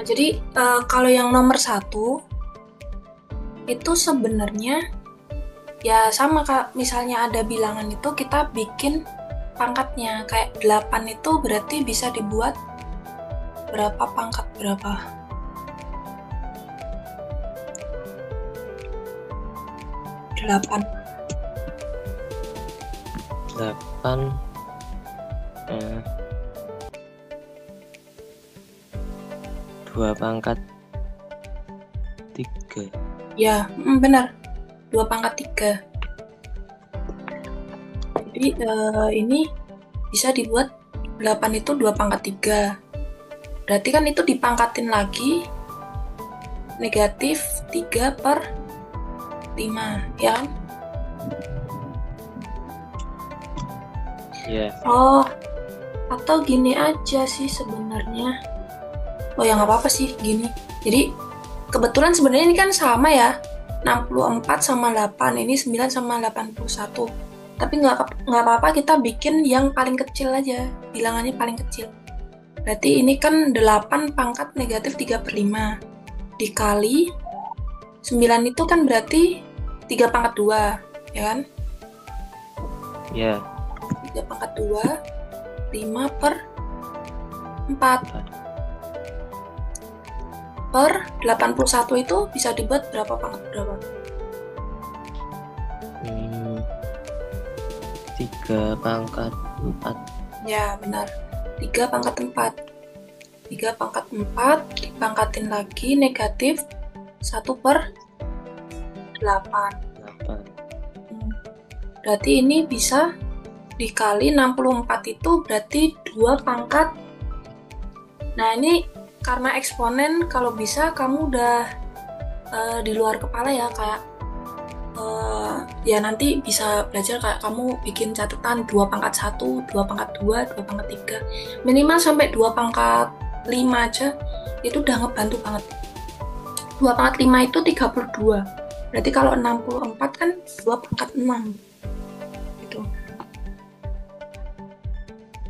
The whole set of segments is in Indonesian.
Jadi kalau yang nomor 1 itu sebenarnya ya sama Kak, misalnya ada bilangan itu kita bikin pangkatnya. Kayak 8 itu berarti bisa dibuat berapa pangkat berapa? 8. 8 2 pangkat 3. Ya, benar. 2 pangkat 3. Jadi ini bisa dibuat 8 itu 2 pangkat 3. Berarti kan itu dipangkatin lagi negatif 3 per 5, ya kan? Ya. Oh, atau gini aja sih sebenarnya. Oh ya nggak apa-apa sih gini. Jadi kebetulan sebenarnya ini kan sama ya. 64 sama 8, ini 9 sama 81. Tapi nggak apa-apa kita bikin yang paling kecil aja, bilangannya paling kecil. Berarti ini kan 8 pangkat negatif 3 per 5. Dikali 9 itu kan berarti 3 pangkat 2, ya kan? Ya. 3 pangkat 2, 5 per 4. Per 81 itu bisa dibuat berapa pangkat berapa? 3 pangkat 4. Ya, benar. 3 pangkat 4. 3 pangkat 4 dipangkatin lagi negatif 1 per 8. Berarti ini bisa dikali 64 itu berarti 2 pangkat. Nah, ini karena eksponen kalau bisa kamu udah di luar kepala ya, kayak ya nanti bisa belajar kayak kamu bikin catatan 2 pangkat 1, 2 pangkat 2, 2 pangkat 3. Minimal sampai 2 pangkat 5 aja itu udah ngebantu banget. 2 pangkat 5 itu 32. Berarti kalau 64 kan 2 pangkat 6. Gitu.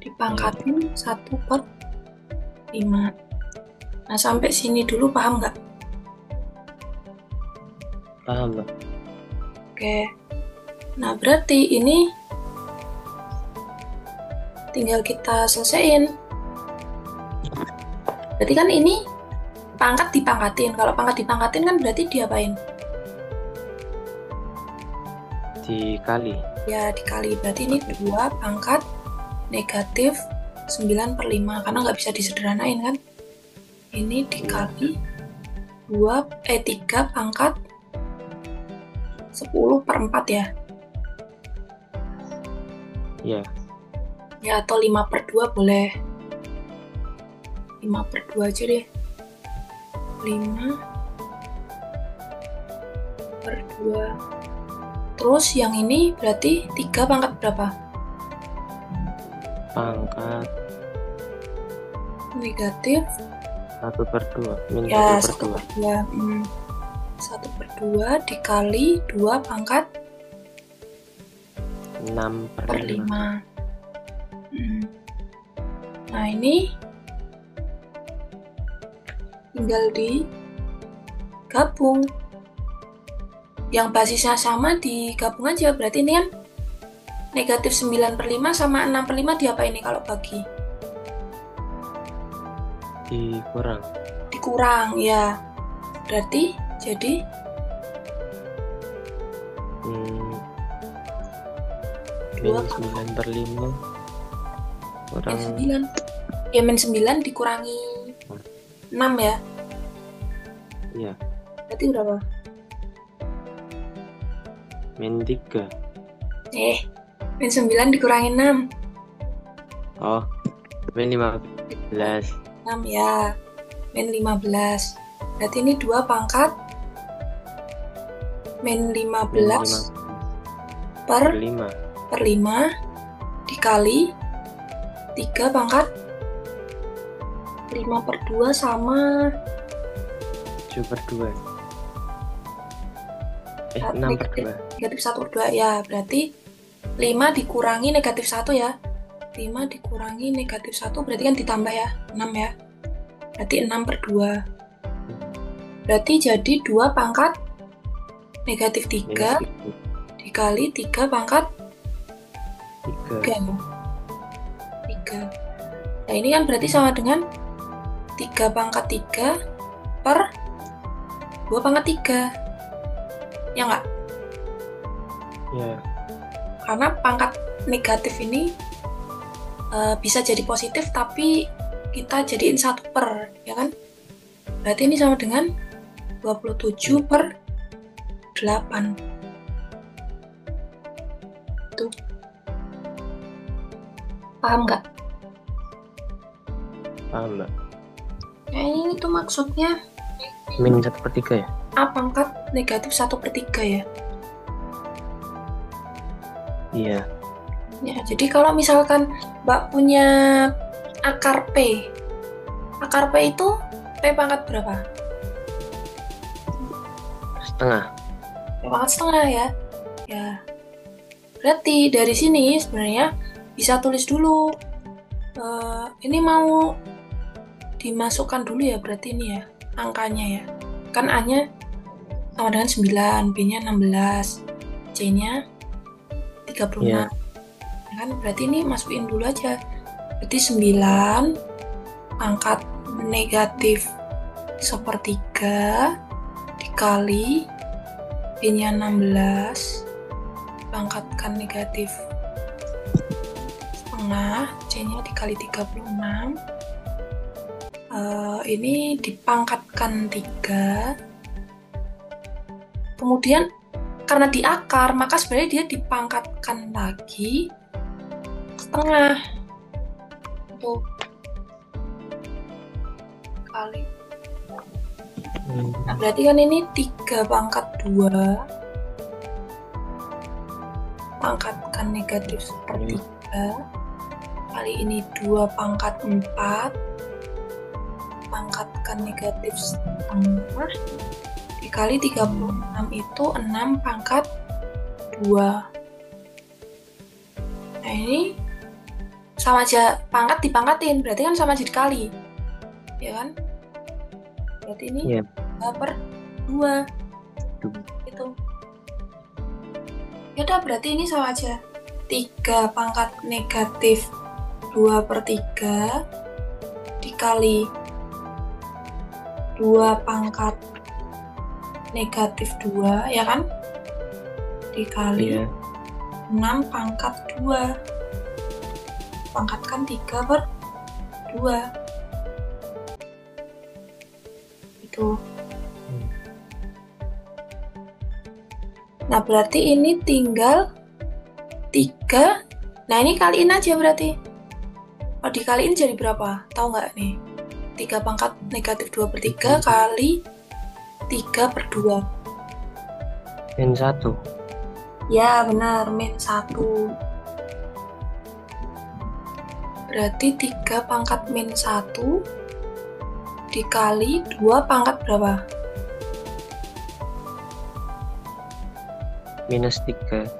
Dipangkatin 1 per 5. Nah, sampai sini dulu paham nggak? Paham, Mbak. Oke. Nah, berarti ini tinggal kita selesaiin. Berarti kan ini pangkat dipangkatin. Kalau pangkat dipangkatin kan berarti diapain? Dikali. Ya, dikali. Berarti ini 2 pangkat negatif 9 per 5. Karena nggak bisa disederhanain kan? Ini dikali 3 pangkat 10 per 4 ya? Ya. Ya, atau 5 per 2 boleh. 5 per 2 aja deh. 5 per 2. Terus yang ini berarti 3 pangkat berapa? Pangkat Negatif 1 per 2. Min ya 1 per 2. 1 per 2 dikali 2 pangkat 6 per 5. Nah, ini tinggal digabung. Yang basisnya sama digabung aja. Berarti ini kan negatif 9 per 5 sama 6 per 5 diapa ini kalau bagi? Dikurang, ya. Berarti jadi min 9 per 5 kurang min 9. Ya, min 9 dikurangi 6 ya? Iya. Berarti berapa? Min 3. Min 9 dikurangi 6. Oh, min 15. 6 ya. Min 15. Berarti ini 2 pangkat min 15 per 5 dikali 3 pangkat 5 per 2 sama 7 per 2. 6 per 2. Negatif 1 per 2 ya. Berarti 5 dikurangi negatif 1 ya. 5 dikurangi negatif 1 berarti kan ditambah ya. 6 ya. Berarti 6 per 2. Berarti jadi 2 pangkat negatif 3 Minus dikali 3 pangkat 3. 3. Nah ini kan berarti sama dengan 3 pangkat 3 per 2 pangkat 3. Ya nggak? Ya. Karena pangkat negatif ini bisa jadi positif tapi kita jadiin 1 per, ya kan? Berarti ini sama dengan 27 per 8. Tuh. Paham nggak? Paham, Mbak. Nah ini tuh maksudnya Min 1/3 ya? A pangkat negatif 1 per 3 ya. Iya. Ya, jadi kalau misalkan Mbak punya akar P itu P pangkat berapa? Setengah. P pangkat setengah ya. Ya. Berarti dari sini sebenarnya bisa tulis dulu. Ini mau dimasukkan dulu ya berarti ini ya angkanya ya. Kan A-nya sama dengan 9, B-nya 16, C-nya 36. Iya. Kan berarti ini masukin dulu aja. Berarti 9 pangkat negatif 1/3 dikali B-nya 16 pangkatkan negatif setengah, C-nya dikali 36. Ini dipangkatkan 3. Kemudian karena di akar, maka sebenarnya dia dipangkatkan lagi setengah. Tuh. Kali. Nah, berarti kan ini 3 pangkat 2 pangkatkan negatif 1/3 kali ini 2 pangkat 4 pangkatkan negatif setengah dikali 36 itu 6 pangkat 2. Nah ini sama aja pangkat dipangkatin, berarti kan sama aja dikali, ya kan? Berarti ini 2 per 2 itu. Yaudah berarti ini sama aja 3 pangkat negatif 2/3 dikali 2 pangkat negatif 2 ya kan? Dikali 6 pangkat 2 pangkatkan 3/2 itu. Nah berarti ini tinggal 3. Nah ini kaliin aja berarti. Oh dikaliin jadi berapa? Tahu nggak nih? 3 pangkat negatif 2/3 kali 3/2. Min 1. Ya benar, min 1. Berarti 3 pangkat min 1 dikali 2 pangkat berapa? -3.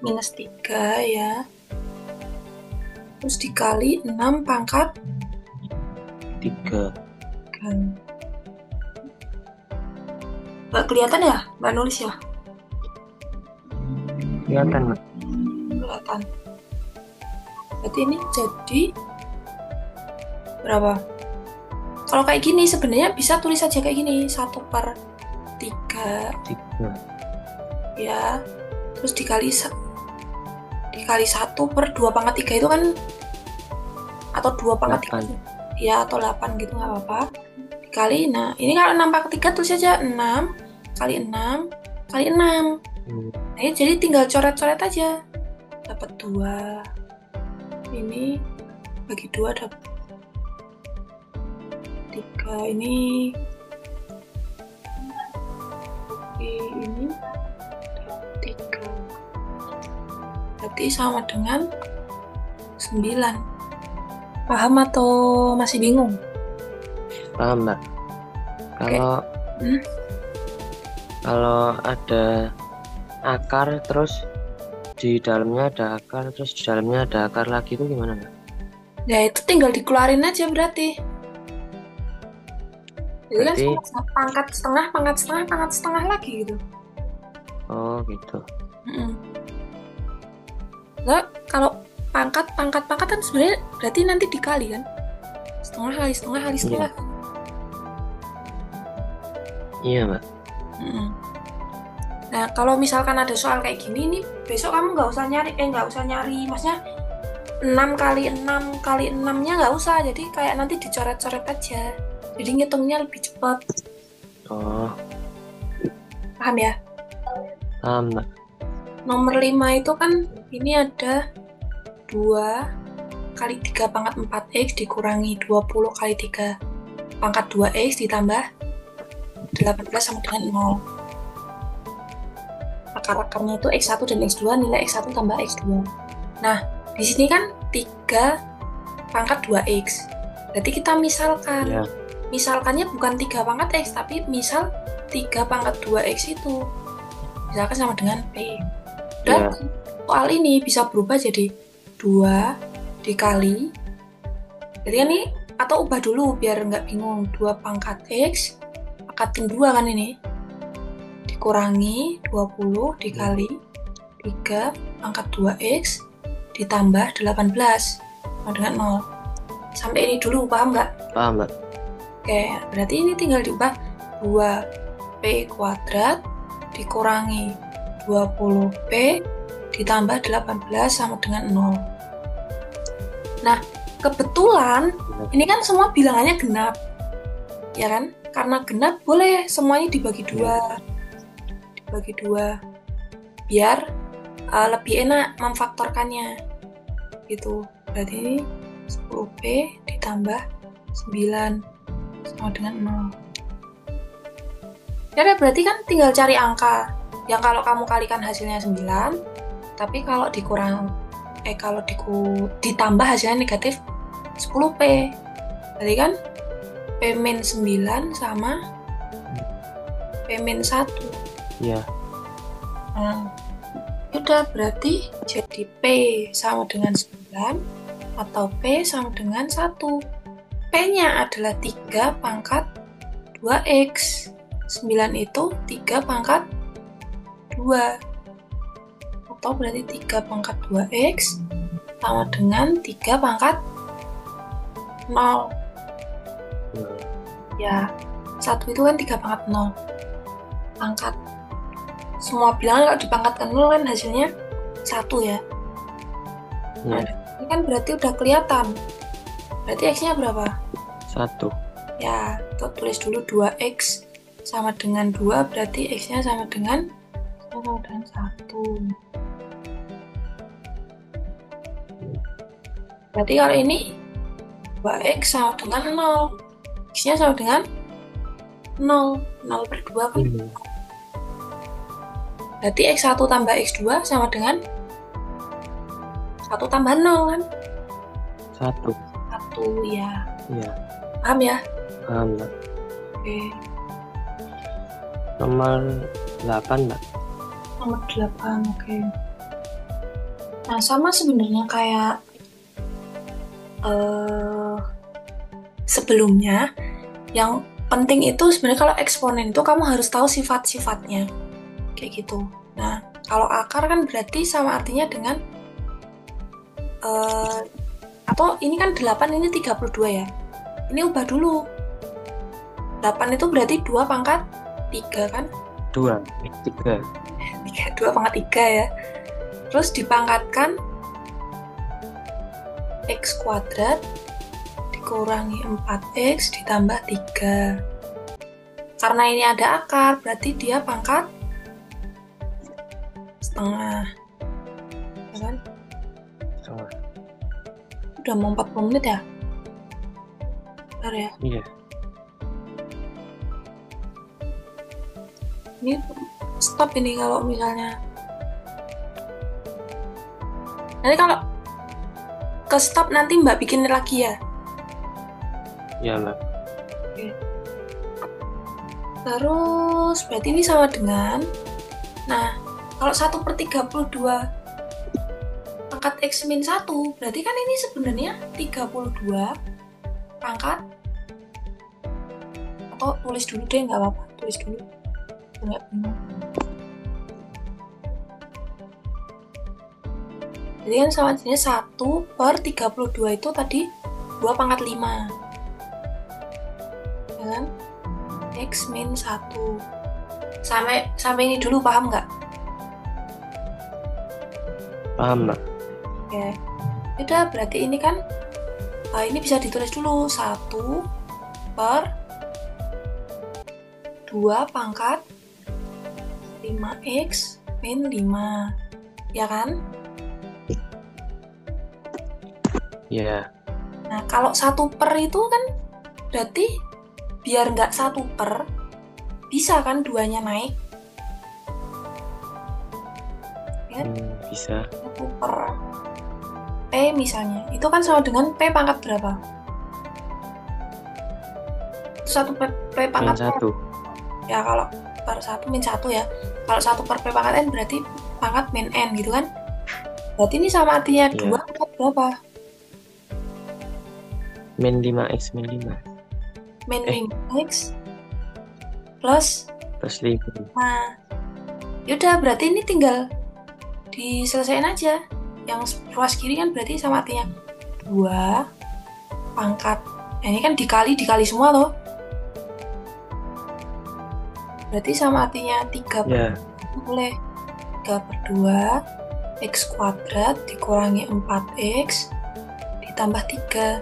-3 ya. Terus dikali 6 pangkat 3. Nggak kelihatan ya? Nggak nulis ya? Kelihatan, Mbak. Kelihatan. Berarti ini jadi berapa? Kalau kayak gini sebenarnya bisa tulis aja kayak gini 1/3 ya, terus dikali 1/2 pangkat 3 itu kan, atau 2 pangkat 3 ya, atau 8 gitu nggak apa-apa, dikali. Nah ini kalau 6 pangkat 3 tulis aja 6 kali 6 kali 6. Nah ini jadi tinggal coret-coret aja, dapat 2. Ini bagi 2 dapat 3. Ini ini 3. Berarti sama dengan 9. Paham atau masih bingung? Paham, Mbak. Kalau ada akar terus di dalamnya ada akar terus di dalamnya ada akar lagi itu gimana, Mbak? Ya itu tinggal dikeluarin aja berarti. Jadi kan Berarti, pangkat setengah, pangkat setengah, pangkat setengah lagi gitu. oh gitu. Mm-mm. Nah, kalau pangkat kan sebenarnya berarti nanti dikali kan? Setengah kali setengah kali Iya, setengah. iya Mbak. Mm-mm. Nah, kalau misalkan ada soal kayak gini nih, besok kamu nggak usah nyari, maksudnya 6 kali 6 kali 6-nya nggak usah, jadi kayak nanti dicoret-coret aja. Jadi ngitungnya lebih cepat, Oh, paham ya? paham Mbak. Nomor 5 itu kan ini ada 2 kali 3 pangkat 4x dikurangi 20 kali 3 pangkat 2x ditambah 18 sama dengan 0. Akar-akarnya itu x1 dan x2, nilai x1 tambah x2. Nah, di sini kan 3 pangkat 2x. Berarti kita misalkan. Iya, Misalkannya bukan 3 pangkat x, tapi misal 3 pangkat 2x itu. Misalkan sama dengan P. Dan iya, soal ini bisa berubah jadi 2 dikali. Jadi kan ini, atau ubah dulu biar nggak bingung. 2 pangkat x, pangkatin 2 kan ini. Dikurangi 20 dikali 3 pangkat 2x ditambah 18 sama dengan 0. Sampai ini dulu, paham nggak? paham Mbak. Oke, berarti ini tinggal diubah 2p kuadrat dikurangi 20p ditambah 18 sama dengan 0. Nah, kebetulan ini kan semua bilangannya genap, ya kan? Karena genap boleh semuanya dibagi dua, biar lebih enak memfaktorkannya, gitu. Berarti ini 10p ditambah 9 sama dengan 0. Ya udah, berarti kan tinggal cari angka. Yang kalau kamu kalikan hasilnya 9, tapi kalau ditambah hasilnya negatif 10p. Berarti kan P-9 sama P-1. Iya, Nah, udah berarti jadi P sama dengan 9 atau P sama dengan 1. P-nya adalah 3 pangkat 2x. 9 itu 3 pangkat 2. Atau berarti 3 pangkat 2x sama dengan 3 pangkat 0. Ya, 1 itu kan 3 pangkat 0. Pangkat. Semua bilangan kalau dipangkatkan 0 kan hasilnya 1 ya. Nah, iya. ini kan berarti udah kelihatan. Berarti x-nya berapa? 1. Ya, kita tulis dulu 2x sama dengan 2, berarti x-nya sama dengan 1. Berarti kalau ini 2x sama dengan 0. X-nya sama dengan 0. 0 per 2 kan. Berarti x1 tambah x2 sama dengan 1 tambah 0 kan? 1. 1, ya. Iya, Paham ya? paham Mbak. Oke. Nomor 8 Mbak. Nomor 8, oke. Nah, sama sebenarnya kayak sebelumnya, yang penting itu sebenarnya kalau eksponen itu kamu harus tahu sifat-sifatnya. Kayak gitu. Nah, kalau akar kan berarti sama artinya dengan atau ini kan 8, ini 32 ya. Ini ubah dulu. 8 itu berarti 2 pangkat 3 kan? 2, 3. 2 pangkat 3 ya. Terus dipangkatkan x kuadrat dikurangi 4x ditambah 3. Karena ini ada akar, berarti dia pangkat setengah. Ya kan? Setengah. Udah mau 40 menit ya? Bentar ya. Iya. Ini stop ini kalau misalnya. Nanti kalau ke stop nanti Mbak bikin lagi ya. Iya Mbak. Oke. Terus berarti ini sama dengan, nah kalau 1/32 pangkat x min 1, berarti kan ini sebenarnya 32 pangkat Atau tulis dulu deh, nggak apa-apa, tulis dulu. Nggak bingung. Jadi kan sama jadinya 1/32 itu tadi 2 pangkat 5. Ya kan? X min 1. Sampai ini dulu, paham nggak? Paham, Mbak. Oke. Udah, berarti ini kan ini bisa ditulis dulu 1/2 pangkat 5x min 5. Ya kan? Iya. Nah, kalau 1/per itu kan berarti biar nggak 1/per, bisa kan 2-nya naik? Ya, Bisa. 1/per P misalnya. Itu kan sama dengan P pangkat berapa? 1/P pangkat Min 1. Ya, kalau per 1 min 1 ya. Kalau 1/P pangkat N berarti pangkat min N gitu kan? Berarti ini sama artinya 2 pangkat berapa? Min 5x min 5. Min 5x plus 5. Nah, yaudah berarti ini tinggal diselesain aja. Yang ruas kiri kan berarti sama artinya 2 pangkat. Nah, ini kan dikali semua loh. Berarti sama artinya 3/2 boleh. 3/2 x kuadrat dikurangi 4x ditambah 3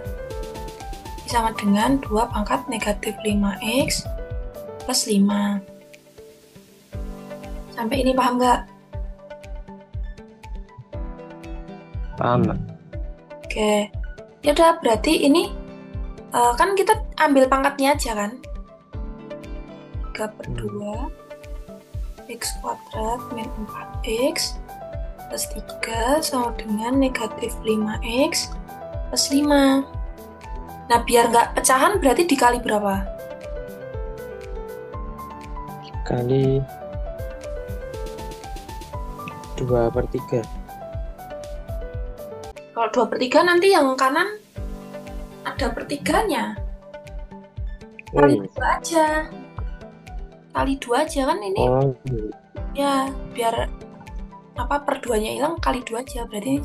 sama dengan 2 pangkat negatif 5x plus 5. Sampai ini paham nggak? Paham, Mbak. Oke. Ya udah, berarti ini kan kita ambil pangkatnya aja kan? 3/2 x kuadrat min 4x plus 3 sama dengan negatif 5x plus 5. Nah, biar nggak pecahan berarti dikali berapa? Kali 2/3. Kalau 2/3 nanti yang kanan ada pertiganya. Kali 2 aja. Kali 2 aja kan ini. Ya, biar per 2-nya hilang, kali 2 aja. Berarti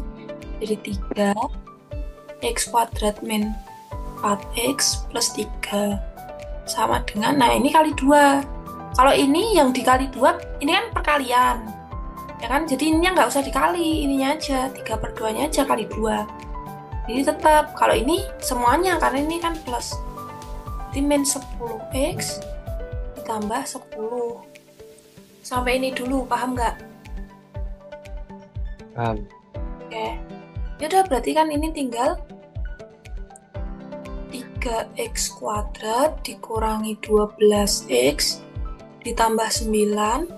jadi 3 x kuadrat min 4x plus 3 sama dengan, nah ini kali 2. Kalau ini yang dikali 2, ini kan perkalian, ya kan? Jadi ininya nggak usah dikali, ininya aja, 3/2-nya aja kali 2. Jadi tetap, kalau ini semuanya, karena ini kan plus. Jadi min 10x ditambah 10. Sampai ini dulu, paham nggak? Paham. Oke. Yaudah, berarti kan ini tinggal 3x kuadrat dikurangi 12x ditambah 9.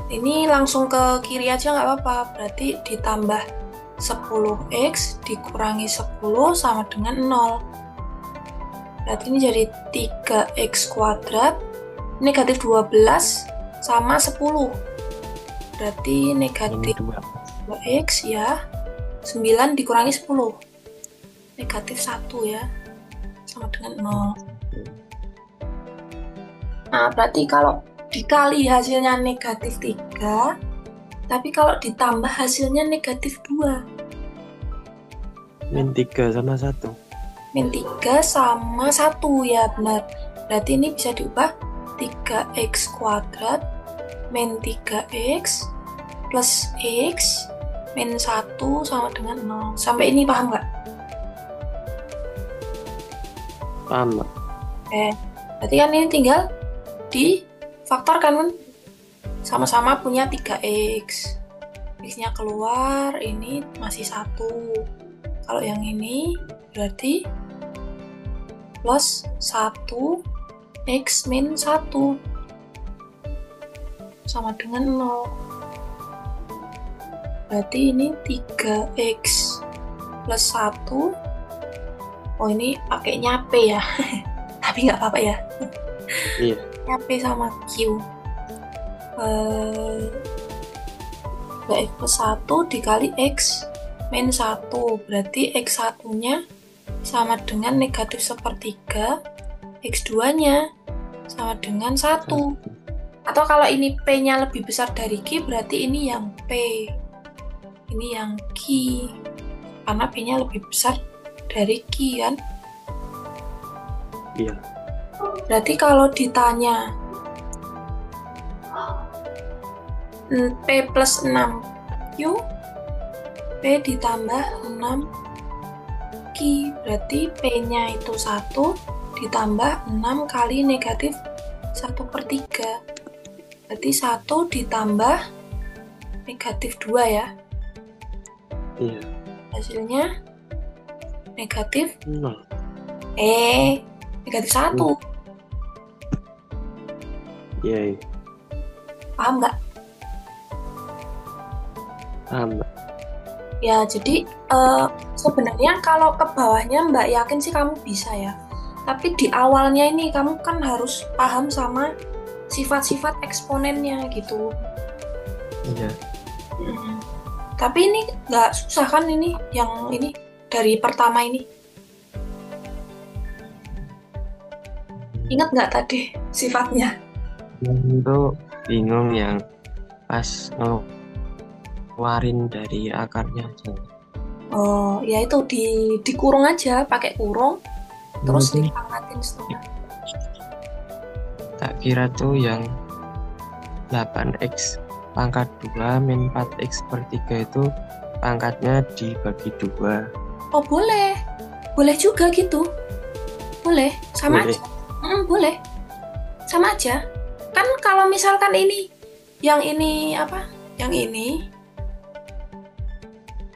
Ini langsung ke kiri aja nggak apa-apa, berarti ditambah 10x dikurangi 10 sama dengan 0. Berarti ini jadi 3x kuadrat negatif 12 sama 10. Berarti negatif 2x ya. 9 dikurangi 10. Negatif 1 ya. Sama dengan 0. Nah, berarti kalau dikali hasilnya negatif 3, tapi kalau ditambah hasilnya negatif 2. Min 3 sama 1. Min 3 sama 1, ya benar. Berarti ini bisa diubah 3x kuadrat min 3x plus x min 1 sama dengan 0. Sampai ini paham nggak? Paham, Mbak. Oke, berarti kan ini tinggal difaktorkan kan? Sama-sama punya 3x. X-nya keluar, ini masih 1. Kalau yang ini berarti plus 1 x min 1 sama dengan 0. Berarti ini 3x plus 1. Oh, ini pakainya P ya. Tapi nggak apa-apa ya. Iya. P sama Q. X plus 1 dikali X min 1. Berarti X1-nya sama dengan negatif 1/3. X2-nya sama dengan 1. Atau kalau ini P-nya lebih besar dari Q, berarti ini yang P. Ini yang Q. Karena P-nya lebih besar dari Q kan? Iya. Berarti kalau ditanya P plus 6 Q, P ditambah 6 Q, berarti P-nya itu 1 ditambah 6 kali negatif 1/3. Berarti 1 ditambah negatif 2 ya. Iya. Hasilnya negatif 0. negatif 1. Iya. Paham nggak? Paham, Mbak. Ya, jadi sebenarnya kalau ke bawahnya Mbak yakin sih kamu bisa ya. Tapi di awalnya ini kamu kan harus paham sama sifat-sifat eksponennya gitu. Iya. Tapi ini nggak susah kan ini, yang ini dari pertama ini. Ingat nggak tadi sifatnya? Itu bingung yang pas ngeluarin dari akarnya aja. Oh, ya itu dikurung aja, pakai kurung, terus Itu dipangkatin setengah. tak kira tuh yang 8x pangkat 2 min 4x/3 itu pangkatnya dibagi 2. Oh boleh, boleh juga gitu, boleh, sama Boleh. aja. Boleh, sama aja. Kan kalau misalkan ini, yang ini apa? Yang ini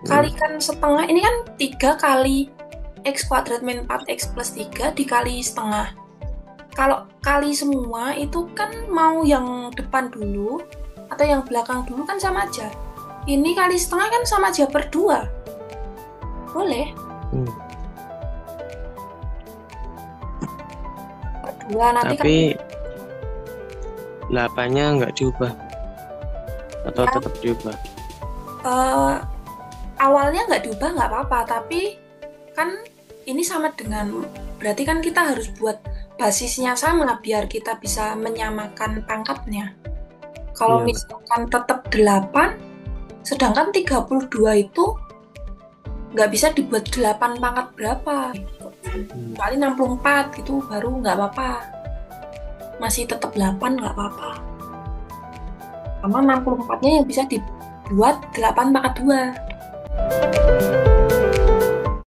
kalikan setengah, ini kan 3 kali x kuadrat min 4x plus 3 dikali setengah. Kalau kali semua itu kan mau yang depan dulu atau yang belakang dulu kan sama aja. Ini kali setengah kan sama aja per 2. Boleh. Per 2 nanti Tapi 8-nya nggak diubah atau Ya. tetap diubah? Awalnya nggak diubah nggak apa-apa, tapi kan ini sama dengan, berarti kan kita harus buat basisnya sama biar kita bisa menyamakan pangkatnya. Kalau Iya. misalkan tetap 8, sedangkan 32 itu nggak bisa dibuat 8 pangkat berapa. Kali 64 gitu baru nggak apa-apa. Masih tetap 8 nggak apa-apa. Karena 64-nya yang bisa dibuat 8 pangkat 2.